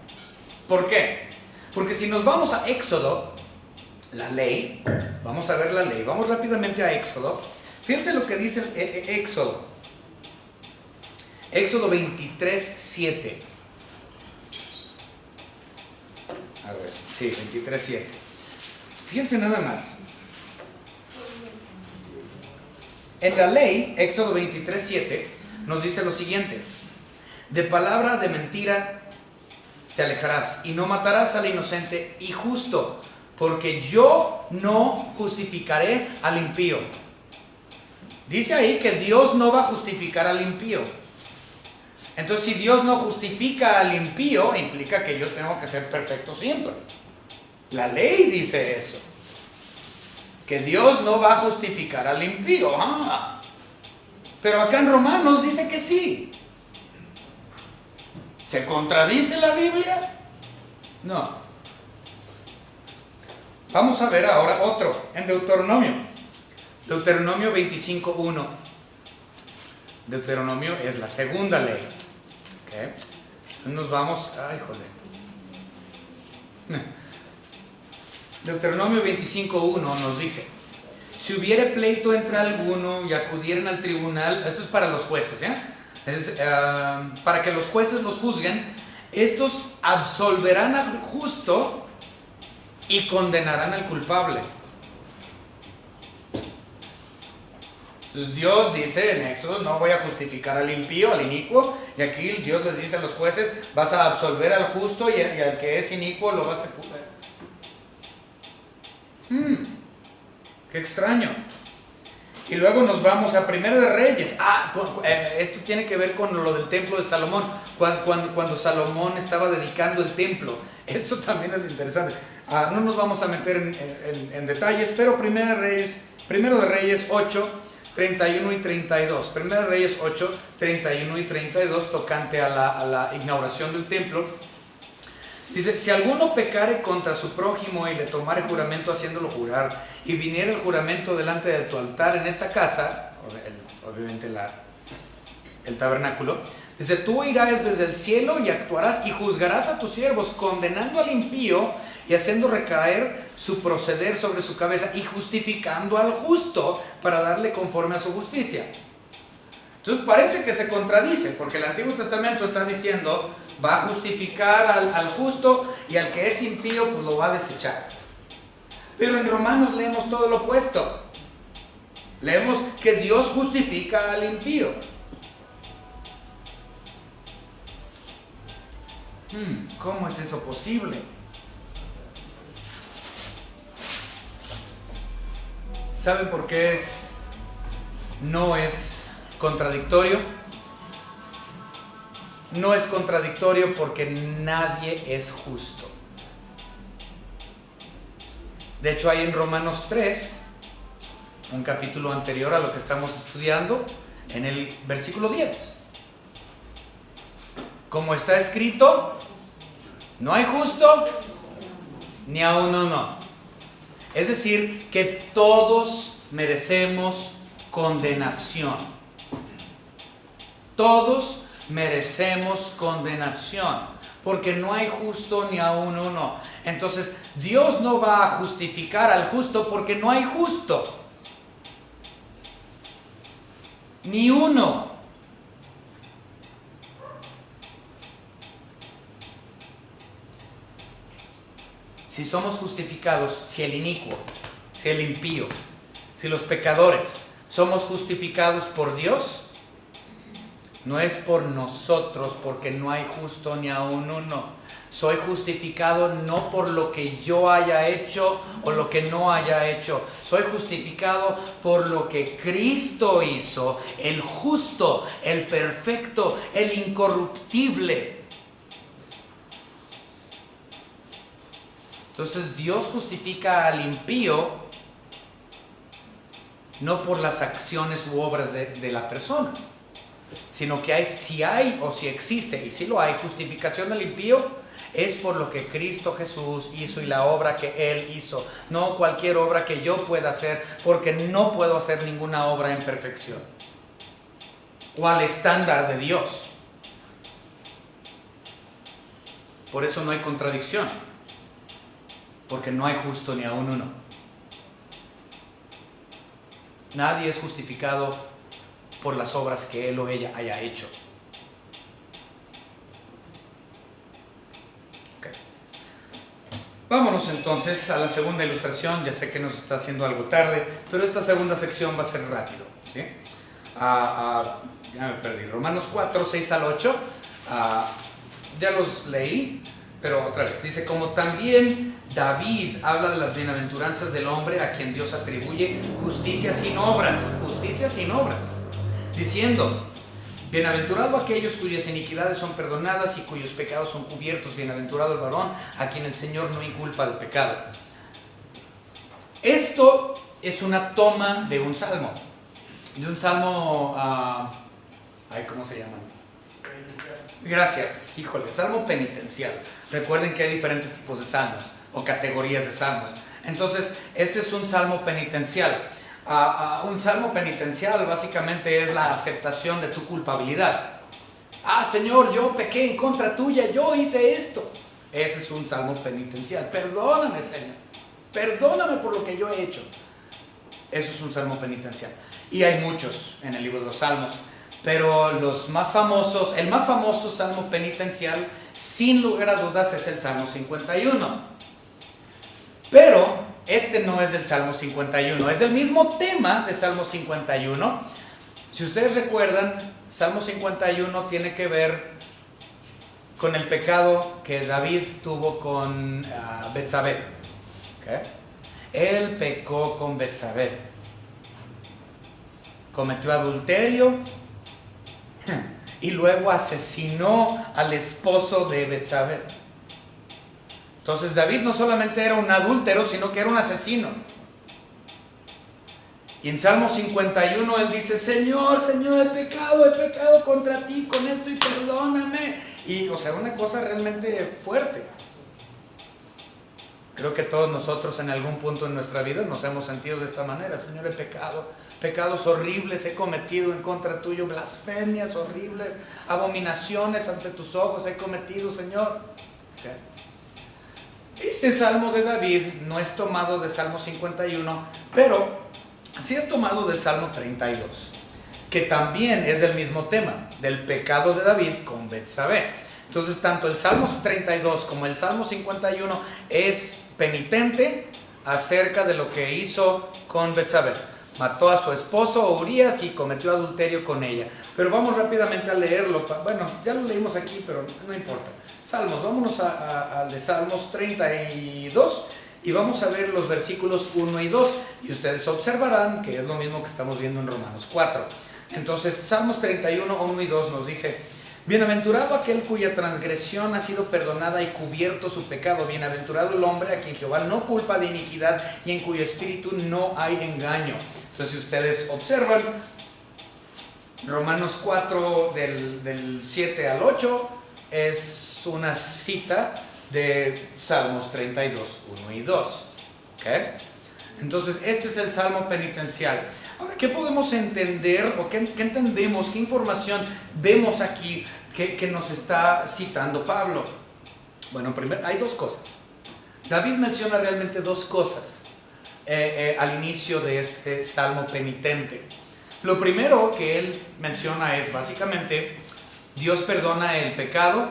¿Por qué? Porque si nos vamos a Éxodo, la ley, vamos a ver la ley, vamos rápidamente a Éxodo. Fíjense lo que dice Éxodo. Éxodo 23:7. A ver, sí, 23:7. Fíjense nada más. En la ley, Éxodo 23:7, nos dice lo siguiente: de palabra de mentira te alejarás y no matarás al inocente y justo, porque yo no justificaré al impío. Dice ahí que Dios no va a justificar al impío. Entonces, si Dios no justifica al impío, implica que yo tengo que ser perfecto siempre. La ley dice eso, que Dios no va a justificar al impío. Pero acá en Romanos dice que sí. ¿Se contradice la Biblia? No. Vamos a ver ahora otro, en Deuteronomio. Deuteronomio 25:1. Deuteronomio es la segunda ley. ¿Okay? Nos vamos... ¡Ay, joder! Deuteronomio 25:1 nos dice: si hubiere pleito entre alguno y acudieren al tribunal, esto es para los jueces, para que los jueces los juzguen, estos absolverán al justo y condenarán al culpable. Entonces Dios dice en Éxodo: no voy a justificar al impío, al inicuo, y aquí Dios les dice a los jueces: vas a absolver al justo y al que es inicuo lo vas a... Qué extraño. Y luego nos vamos a Primero de Reyes. Esto tiene que ver con lo del templo de Salomón, cuando Salomón estaba dedicando el templo. Esto también es interesante. No nos vamos a meter en detalles, pero Primero de Reyes 8, 31 y 32. Primero de Reyes 8, 31 y 32, tocante a la inauguración del templo. Dice: si alguno pecare contra su prójimo y le tomare juramento haciéndolo jurar, y viniera el juramento delante de tu altar en esta casa, obviamente el tabernáculo, dice: tú irás desde el cielo y actuarás y juzgarás a tus siervos, condenando al impío y haciendo recaer su proceder sobre su cabeza, y justificando al justo para darle conforme a su justicia. Entonces parece que se contradice, porque el Antiguo Testamento está diciendo: va a justificar al justo, y al que es impío pues lo va a desechar. Pero en Romanos leemos todo lo opuesto. Leemos que Dios justifica al impío. ¿Cómo es eso posible? ¿Saben por qué no es contradictorio? No es contradictorio porque nadie es justo. De hecho, hay en Romanos 3, un capítulo anterior a lo que estamos estudiando, en el versículo 10. Como está escrito: no hay justo, ni aun uno. Es decir, que todos merecemos condenación. Todos merecemos condenación, porque no hay justo ni aun uno. Entonces Dios no va a justificar al justo, porque no hay justo ni uno. Si somos justificados, si el inicuo, si el impío, si los pecadores somos justificados por Dios, no es por nosotros, porque no hay justo ni aun uno. Soy justificado no por lo que yo haya hecho o lo que no haya hecho. Soy justificado por lo que Cristo hizo, el justo, el perfecto, el incorruptible. Entonces Dios justifica al impío no por las acciones u obras de la persona, sino que si hay o si existe, y si lo hay, justificación del impío, es por lo que Cristo Jesús hizo y la obra que Él hizo, no cualquier obra que yo pueda hacer, porque no puedo hacer ninguna obra en perfección. o al estándar de Dios. Por eso no hay contradicción, porque no hay justo ni aun uno. Nadie es justificado por las obras que él o ella haya hecho. Okay. Vámonos entonces a la segunda ilustración. Ya sé que nos está haciendo algo tarde, pero esta segunda sección va a ser rápido, ¿sí? Ya me perdí. Romanos 4, 6 al 8. Ya los leí, pero otra vez. Dice, como también David habla de las bienaventuranzas del hombre a quien Dios atribuye justicia sin obras. Justicia sin obras. Diciendo, bienaventurado aquellos cuyas iniquidades son perdonadas y cuyos pecados son cubiertos. Bienaventurado el varón a quien el Señor no inculpa de pecado. Esto es una toma de un salmo. De un salmo... ¿cómo se llaman? Gracias, híjole, salmo penitencial. Recuerden que hay diferentes tipos de salmos o categorías de salmos. Entonces, este es un salmo penitencial. Un salmo penitencial básicamente es la aceptación de tu culpabilidad. Señor, yo pequé en contra tuya, yo hice esto. Ese es un salmo penitencial. Perdóname, Señor. Perdóname por lo que yo he hecho. Eso es un salmo penitencial. Y hay muchos en el libro de los salmos. Pero los más famosos, el más famoso salmo penitencial, sin lugar a dudas, es el Salmo 51. Pero este no es del Salmo 51, es del mismo tema de Salmo 51. Si ustedes recuerdan, Salmo 51 tiene que ver con el pecado que David tuvo con Betsabé. ¿Okay? Él pecó con Betsabé. Cometió adulterio y luego asesinó al esposo de Betsabé. Entonces David no solamente era un adúltero, sino que era un asesino. Y en Salmo 51 él dice, Señor, Señor, he pecado contra ti con esto y perdóname. Y, o sea, una cosa realmente fuerte. Creo que todos nosotros en algún punto en nuestra vida nos hemos sentido de esta manera. Señor, he pecado, pecados horribles he cometido en contra tuyo, blasfemias horribles, abominaciones ante tus ojos he cometido, Señor. Okay. Este salmo de David no es tomado de Salmo 51, pero sí es tomado del Salmo 32, que también es del mismo tema, del pecado de David con Betsabé. Entonces, tanto el Salmo 32 como el Salmo 51 es penitente acerca de lo que hizo con Betsabé. Mató a su esposo Urías y cometió adulterio con ella. Pero vamos rápidamente a leerlo. Bueno, ya lo leímos aquí, pero no importa. Salmos, vámonos al de Salmos 32 y vamos a ver los versículos 1 y 2. Y ustedes observarán que es lo mismo que estamos viendo en Romanos 4. Entonces, Salmos 31, 1 y 2 nos dice: bienaventurado aquel cuya transgresión ha sido perdonada y cubierto su pecado. Bienaventurado el hombre a quien Jehová no culpa de iniquidad y en cuyo espíritu no hay engaño. Entonces, si ustedes observan, Romanos 4 del 7 al 8 es una cita de Salmos 32, 1 y 2. ¿Okay? Entonces, este es el salmo penitencial. Ahora, ¿qué podemos entender o qué entendemos, qué información vemos aquí que nos está citando Pablo? Bueno, primero, hay dos cosas. David menciona realmente dos cosas al inicio de este salmo penitente. Lo primero que él menciona es básicamente: Dios perdona el pecado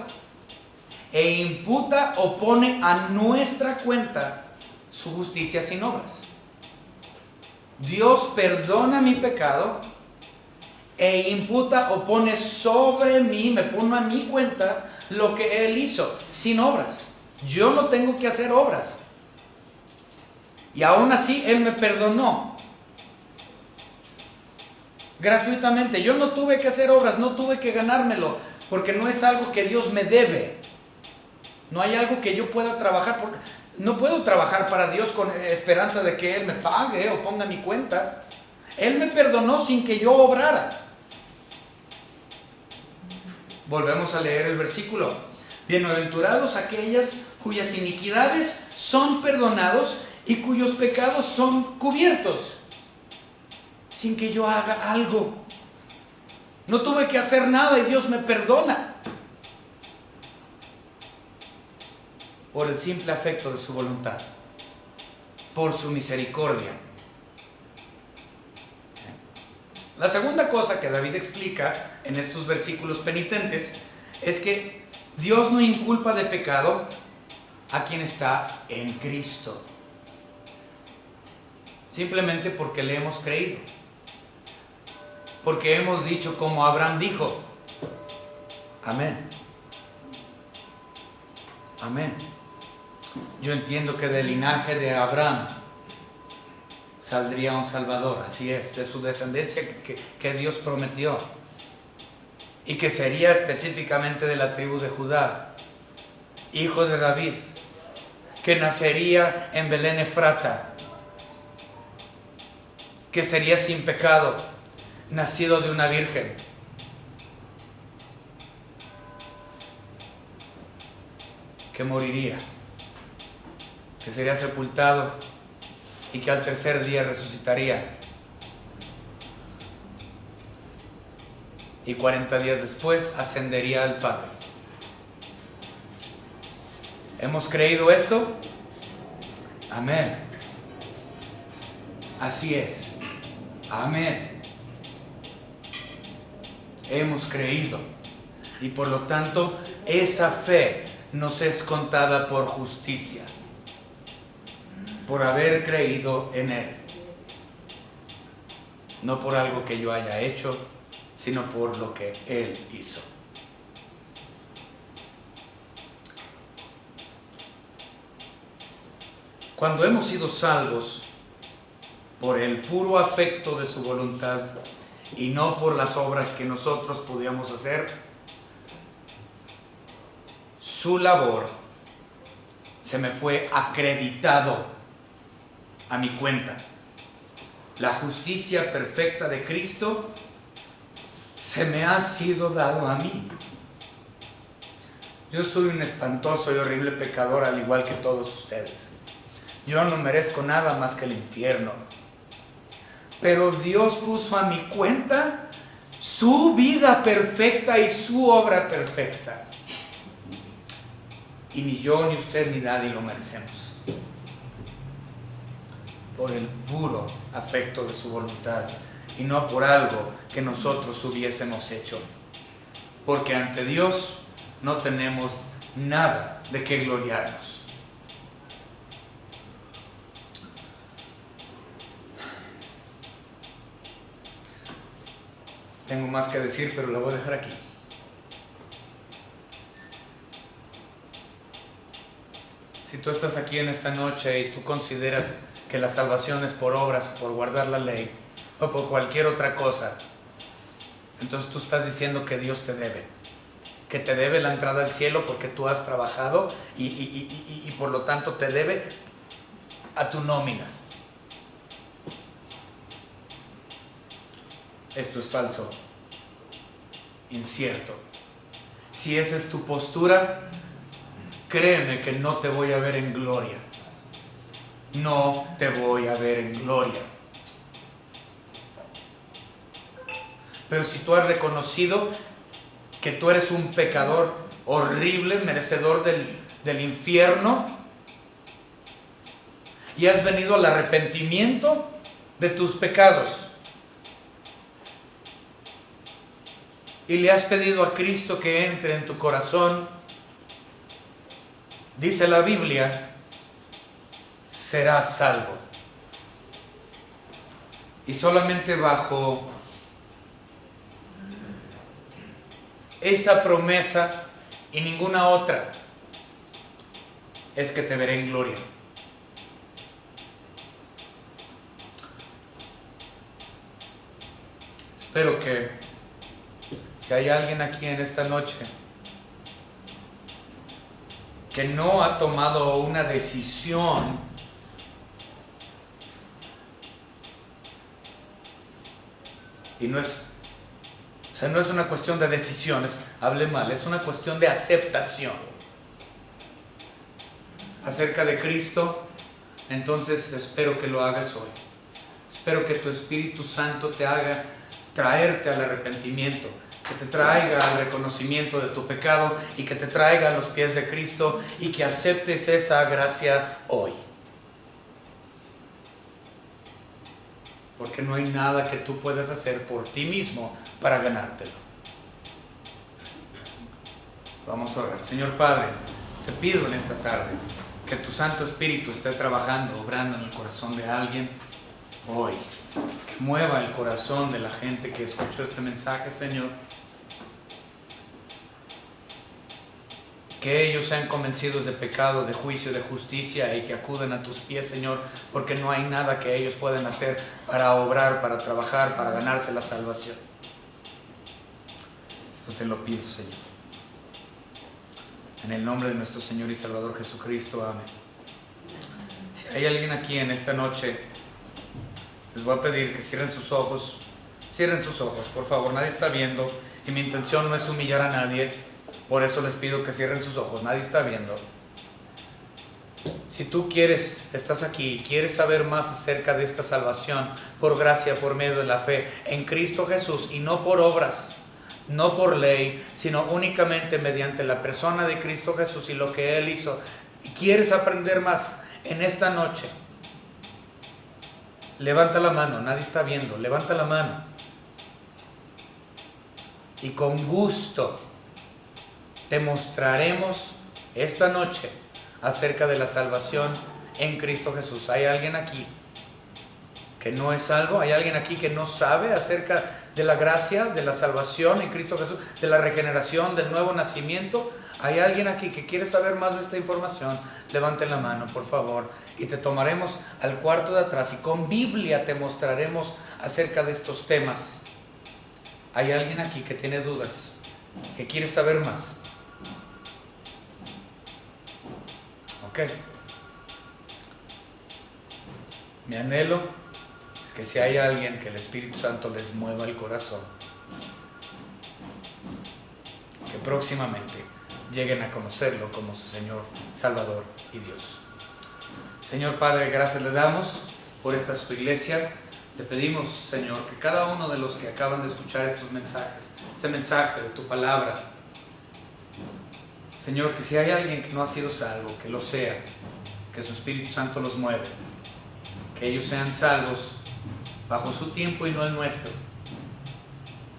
e imputa o pone a nuestra cuenta su justicia sin obras. Dios perdona mi pecado e imputa o pone sobre mí, me pone a mi cuenta lo que Él hizo, sin obras. Yo no tengo que hacer obras. Y aún así Él me perdonó gratuitamente. Yo no tuve que hacer obras, no tuve que ganármelo, porque no es algo que Dios me debe. No hay algo que yo pueda trabajar porque no puedo trabajar para Dios con esperanza de que Él me pague o ponga mi cuenta. Él me perdonó sin que yo obrara. Volvemos a leer el versículo. Bienaventurados aquellas cuyas iniquidades son perdonados y cuyos pecados son cubiertos, sin que yo haga algo. No tuve que hacer nada y Dios me perdona. Por el simple afecto de su voluntad, por su misericordia. La segunda cosa que David explica en estos versículos penitentes es que Dios no inculpa de pecado a quien está en Cristo, simplemente porque le hemos creído, porque hemos dicho como Abraham dijo, amén, amén. Yo entiendo que del linaje de Abraham saldría un Salvador, así es, de su descendencia que Dios prometió, y que sería específicamente de la tribu de Judá, hijo de David, que nacería en Belén Efrata, que sería sin pecado, nacido de una virgen. Que moriría, que sería sepultado y que al tercer día resucitaría. Y 40 días después ascendería al Padre. ¿Hemos creído esto? Amén. Así es. Amén. Hemos creído. Y por lo tanto, esa fe nos es contada por justicia, por haber creído en Él. No por algo que yo haya hecho, sino por lo que Él hizo. Cuando hemos sido salvos por el puro afecto de su voluntad y no por las obras que nosotros podíamos hacer, su labor se me fue acreditado a mi cuenta. La justicia perfecta de Cristo se me ha sido dado a mí. Yo soy un espantoso y horrible pecador, al igual que todos ustedes. Yo no merezco nada más que el infierno. Pero Dios puso a mi cuenta su vida perfecta y su obra perfecta. Y ni yo, ni usted, ni nadie lo merecemos. Por el puro afecto de su voluntad y no por algo que nosotros hubiésemos hecho. Porque ante Dios no tenemos nada de qué gloriarnos. Tengo más que decir, pero lo voy a dejar aquí. Si tú estás aquí en esta noche y tú consideras que la salvación es por obras, por guardar la ley o por cualquier otra cosa, entonces tú estás diciendo que Dios te debe, que te debe la entrada al cielo porque tú has trabajado y por lo tanto te debe a tu nómina. Esto es falso, incierto. Si esa es tu postura, créeme que no te voy a ver en gloria. No te voy a ver en gloria. Pero si tú has reconocido que tú eres un pecador horrible, merecedor del infierno, y has venido al arrepentimiento de tus pecados, y le has pedido a Cristo que entre en tu corazón, dice la Biblia, serás salvo. Y solamente bajo esa promesa y ninguna otra es que te veré en gloria. Espero que si hay alguien aquí en esta noche que no ha tomado una decisión y no es una cuestión de decisiones, hablé mal, es una cuestión de aceptación acerca de Cristo, entonces espero que lo hagas hoy. Espero que tu Espíritu Santo te haga traerte al arrepentimiento, que te traiga al reconocimiento de tu pecado y que te traiga a los pies de Cristo y que aceptes esa gracia hoy. Porque no hay nada que tú puedas hacer por ti mismo para ganártelo. Vamos a orar. Señor Padre, te pido en esta tarde que tu Santo Espíritu esté trabajando, obrando en el corazón de alguien hoy. Que mueva el corazón de la gente que escuchó este mensaje, Señor. Que ellos sean convencidos de pecado, de juicio, de justicia y que acuden a tus pies, Señor, porque no hay nada que ellos puedan hacer para obrar, para trabajar, para ganarse la salvación. Esto te lo pido, Señor. En el nombre de nuestro Señor y Salvador Jesucristo, amén. Si hay alguien aquí en esta noche, les voy a pedir que cierren sus ojos, por favor, nadie está viendo y mi intención no es humillar a nadie. Por eso les pido que cierren sus ojos, nadie está viendo. Si tú estás aquí y quieres saber más acerca de esta salvación por gracia, por medio de la fe en Cristo Jesús y no por obras, no por ley, sino únicamente mediante la persona de Cristo Jesús y lo que Él hizo, y quieres aprender más en esta noche, levanta la mano, nadie está viendo, levanta la mano. Y con gusto te mostraremos esta noche acerca de la salvación en Cristo Jesús. ¿Hay alguien aquí que no es salvo? ¿Hay alguien aquí que no sabe acerca de la gracia, de la salvación en Cristo Jesús, de la regeneración, del nuevo nacimiento? ¿Hay alguien aquí que quiere saber más de esta información? Levanten la mano, por favor, y te tomaremos al cuarto de atrás y con Biblia te mostraremos acerca de estos temas. ¿Hay alguien aquí que tiene dudas, que quiere saber más? Ok. Mi anhelo es que si hay alguien que el Espíritu Santo les mueva el corazón, que próximamente lleguen a conocerlo como su Señor, Salvador y Dios. Señor Padre, gracias le damos por esta su iglesia. Le pedimos, Señor, que cada uno de los que acaban de escuchar estos mensajes, este mensaje de tu palabra, Señor, que si hay alguien que no ha sido salvo, que lo sea, que su Espíritu Santo los mueve, que ellos sean salvos bajo su tiempo y no el nuestro.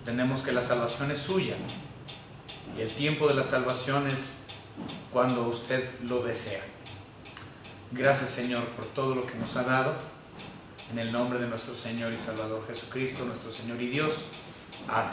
Entendemos que la salvación es suya y el tiempo de la salvación es cuando usted lo desea. Gracias, Señor, por todo lo que nos ha dado. En el nombre de nuestro Señor y Salvador Jesucristo, nuestro Señor y Dios. Amén.